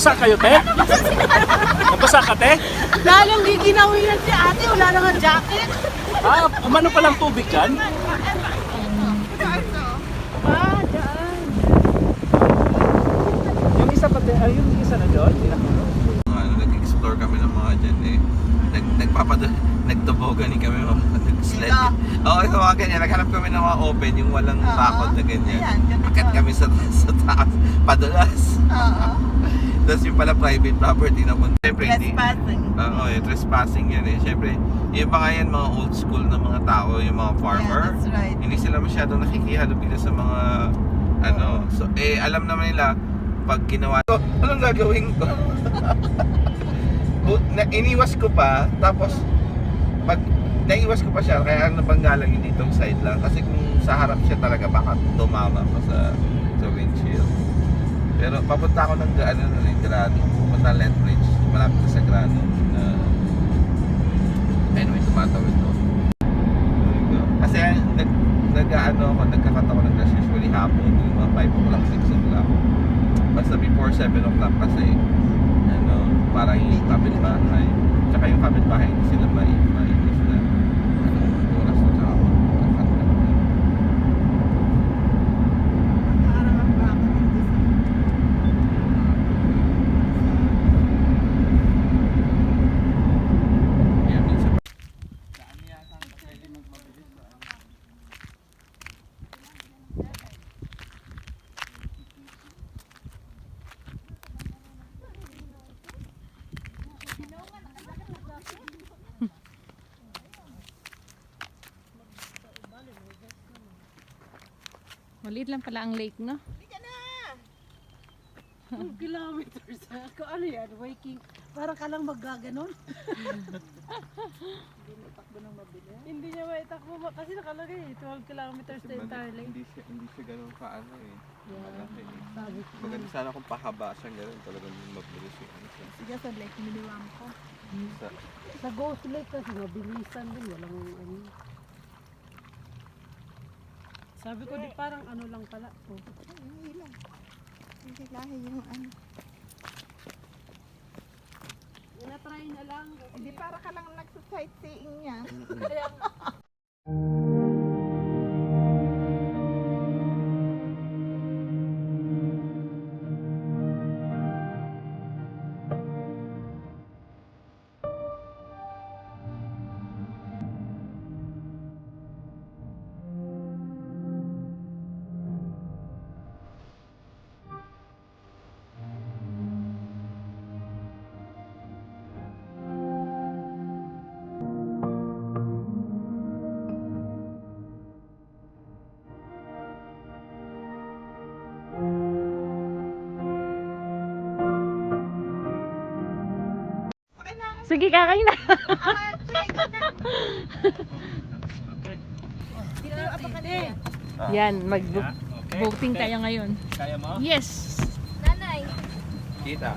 Nabasa kayo, te? Nabasa ka, te? Lalong giginawinan si ate, wala na nga jacket. Ah, umano pa lang tubig dyan? Ah, daan. Yung isa pa, te, yung isa na doon? Nag-explore kami ng mga dyan eh. Nagtobogan kami, nag-sled. Oo, ito mga ganyan. Naghanap kami ng mga open, yung walang bakod na ganyan. Akit kami sa taas, padulas. Tapos yung pala private property na punta. Siyempre, Trespassing. Oo, trespassing yan eh. Siyempre, yung mga yan, mga old school na mga tao, yung mga farmer. Yeah, that's right. Hindi sila masyadong nakikihalubila sa mga, ano. So, alam naman nila, pag ginawa ko, anong gagawin ko? Iniwas ko pa, tapos pag naiwas ko pa siya, kaya nabangga lang yung ditong side lang. Kasi kung sa harap siya talaga, baka tumama pa sa windshield. Pero papunta ako ng Grano, pupunta Lethbridge, malapit na sa Grano. Anyway, tumatawid ko. Kasi nagkakat ako ng gas usually hapon, yung mga 5 o'clock, 6 o'clock. Basta before 7 o'clock kasi parang yung kapitbahay, tsaka yung kapitbahay hindi sila mainis na oras na tsaka Parang ang bakit hindi kaya minsan Maliit lang pala ang lake, no? 2 kilometers. Kung ano yan, waking. Parang ka lang maggaganon. Hindi mo takbo ng mabilis. Hindi niya maitakbo kasi nakalagay 12 kilometers the entire lake. hindi siya ganun kaano eh. Yeah. Malaki eh. Sabi ko. Maganda sana kung pahaba siya ganun, talagang mabilis yung ano siya. Sige sa lake, miniwang ko. Sa, Sa Ghost Lake kasi mabilisan din. Walang ano. Sabi ko di parang ano lang pala. Oh. Hindi lang. Hindi lahi yung ano. Try na lang. Hindi para ka lang nagsa-sightseeing niya. Kaya Sige, kakain na. Yan, mag-boating tayo ngayon. Kaya mo? Yes! Nanay. kita.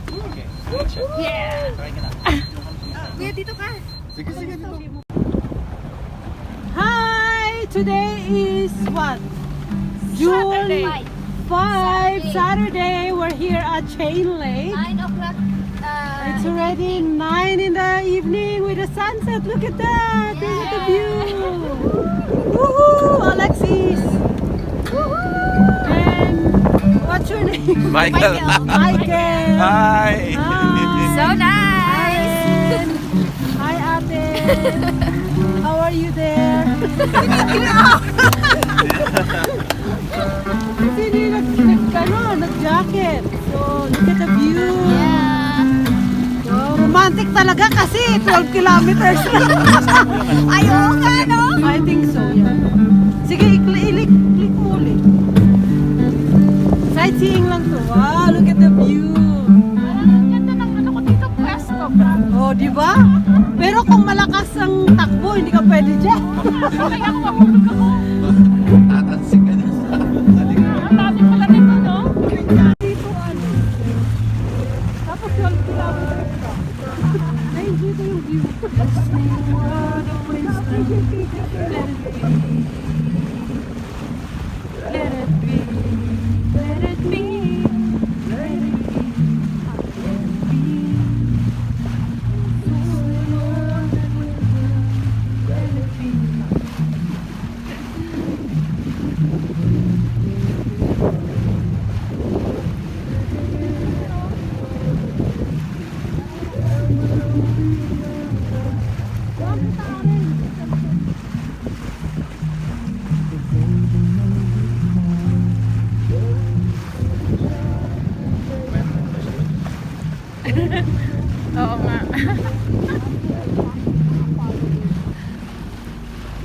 Okay. Yeah! Try ka na. Kuya, dito ka. Sige, sige. hi! Today is what? June 5, Saturday. We're here at Chain Lake. 9 o'clock. It's already 9 in the evening with the sunset. Look at that! Look at the view! Woohoo! Alexis! Woohoo! And what's your name? Michael. Michael! Hi! So nice. And hi, Ate! How are you there? Kasi nag-jacket. So, look at the view. Yeah. So, romantic talaga kasi 12 kilometers. Ayaw nga, no? I think so, yeah. Sige, click mo ulit. Sightseeing lang to. Wow, look at the view. Ang ganda ng ano ko dito, pwesto. Oh, di ba? Pero kung malakas ang takbo, hindi ka pwede dyan. Kaya ako mahulog ako. Tatansik ka na sa Ang dami pala nito, no? Dito ano. Tapos 12 kilometers ka. Na-enjoy ko yung view. What a place to be. Let it be. Let it be. Oo nga.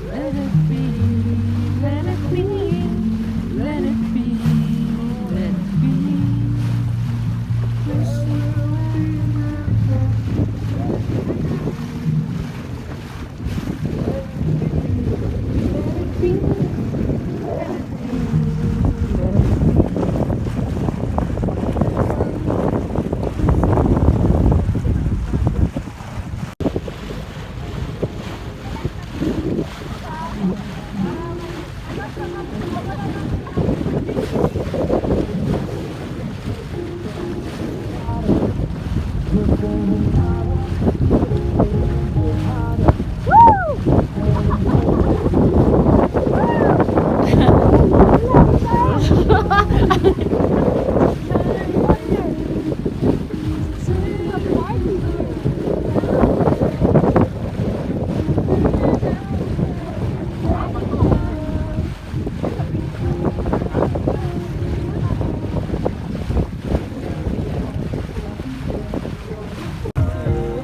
Let it be, let it be, let it be, let it be.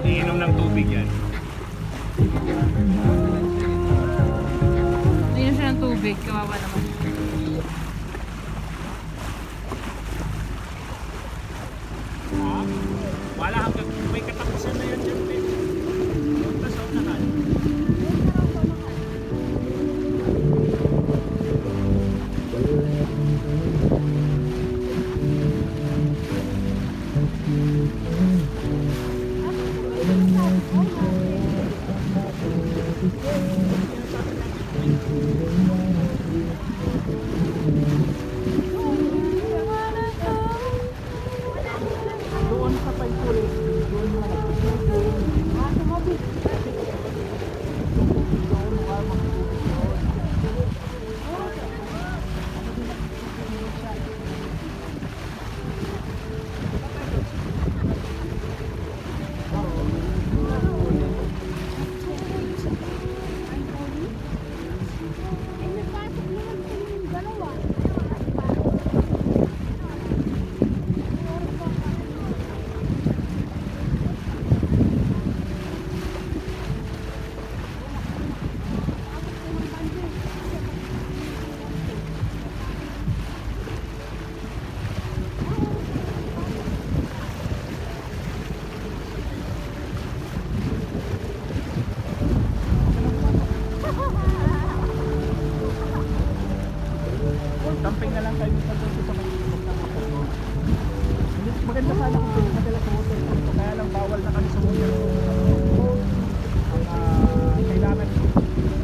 Iinom ng tubig yan. Ayun siya ng tubig, kawawa naman. Wala hanggang may katapusan na yan dyan. Yung tasaw na kan. Doon sa Paikul. Doon na. Camping na lang kayo sa doon sa Maynilog ng Apollo. Maganda sana kung pwede madala sa hotel. Kaya lang bawal na kami sa hotel. Kailangan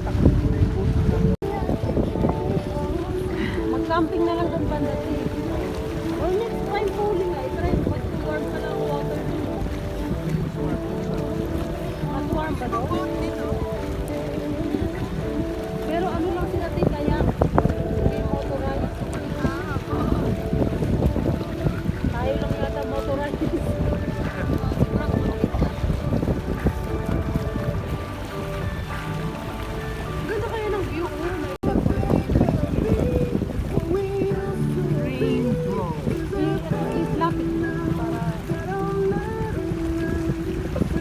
takot ko na yung boat. Mag-camping na lang kung banda. Or next time pooling ay try mag-warm pa lang water dito. Mag-warm pa daw? Pero ano lang sila kaya hindi motorized. Tayo lang yata motorized. Ganda kaya ng view.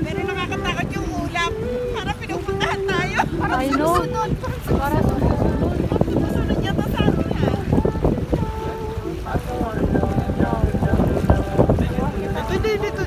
Pero nakakatakot yung ulap. Para pinupuntahan tayo. I know. Para sumusunod. Susunod niya pa sa amin ha. Dito.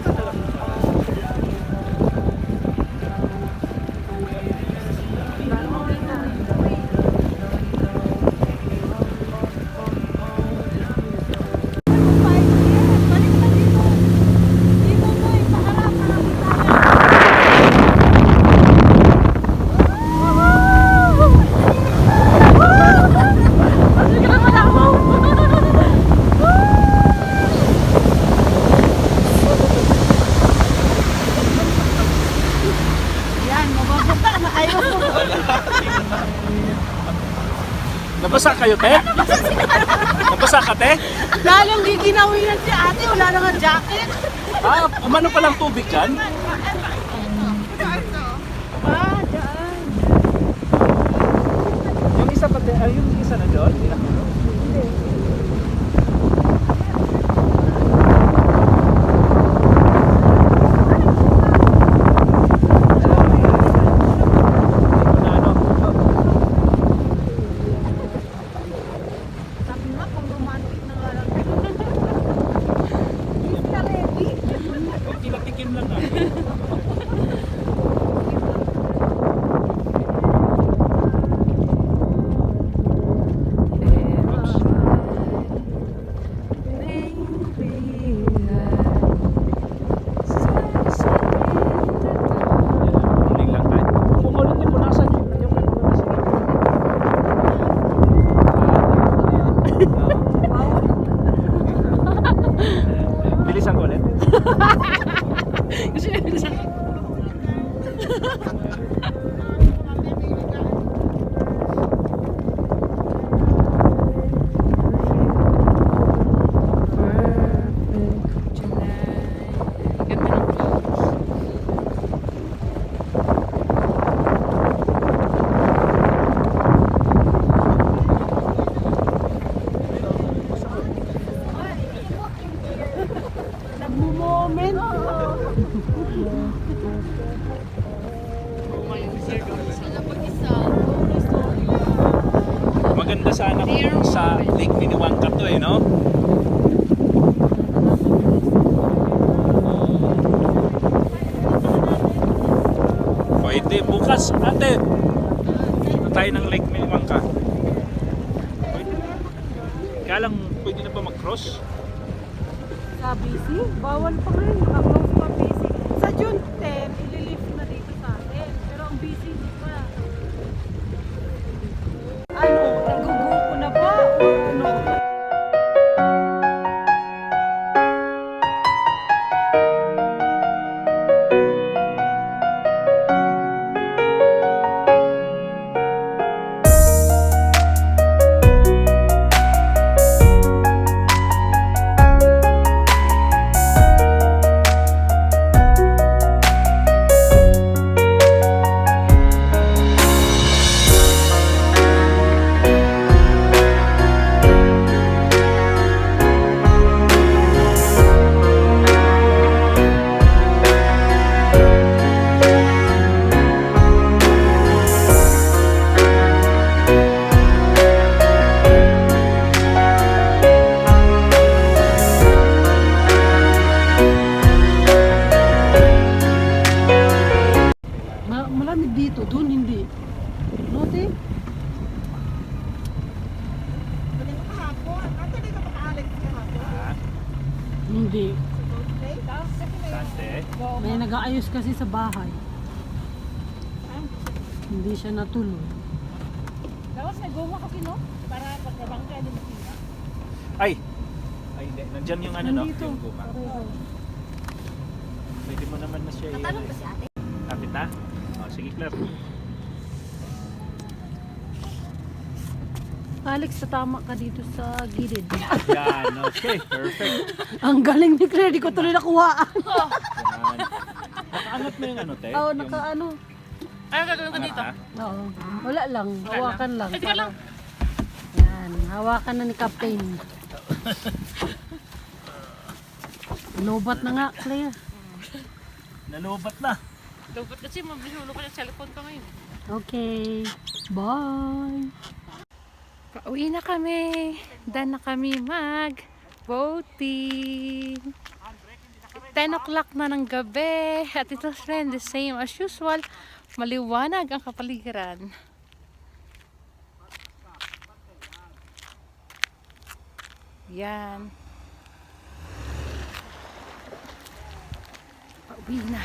Nabasa kayo, te? Nabasa ka, te? Lalong giginawinan si ate, wala na nga jacket. Umano palang tubig dyan? Dyan. Yung isa pa, yung isa na doon? lang na. Tuloy lang tayo. Kung ulit din punasan yung may punasan. Bilisan ko ulit. Kasi ganda ng clouds. Nagmo-moment. Maganda sana kung sa Lake Minnewanka to eh, no? Pwede. Bukas, ate. Punta tayo ng Lake Minnewanka. Pwede na. Kaya lang, pwede na ba mag-cross? Sa BC, bawal pa rin. Naka-close pa BC. Sa June 10, ililift na dito sa atin. Pero ang BC hindi pa. Ano, nagugupo na ba? O ano? Malamig dito, doon hindi. Note? Pwede mo kahapon. Tuloy ka makaalis kahapon. Hindi. Sante. May nag-aayos kasi sa bahay. Hindi siya natuloy. Dapat may goma kasi, no? Para pagkabang ka, hindi makita. Ay! Ay, hindi. Nandyan yung ano, no? Nandito. Yung guma. Pwede mo naman na siya Natanong ba si ate? Kapit na? Oh, sige, Claire. Alex, tama ka dito sa gilid. Yan, okay. Perfect. Ang galing ni Claire, di ko tuloy nakuhaan. Yan. Nakaangat mo yung ano, te? Oo, Yung naka-ano. Ano gagawin ko angat, dito? ha? Oo. Wala lang, hawakan lang. Ay, sige lang. Yan, hawakan na ni Captain. Lobat na nga, Claire. Nalubat na. Lugod kasi mabisulo ko yung cellphone ko ngayon. Okay, bye. Pauwi na kami. Done na kami mag-boating. 10 o'clock na ng gabi. At ito rin the same as usual. Maliwanag ang kapaligiran. Yan. Pauwi na.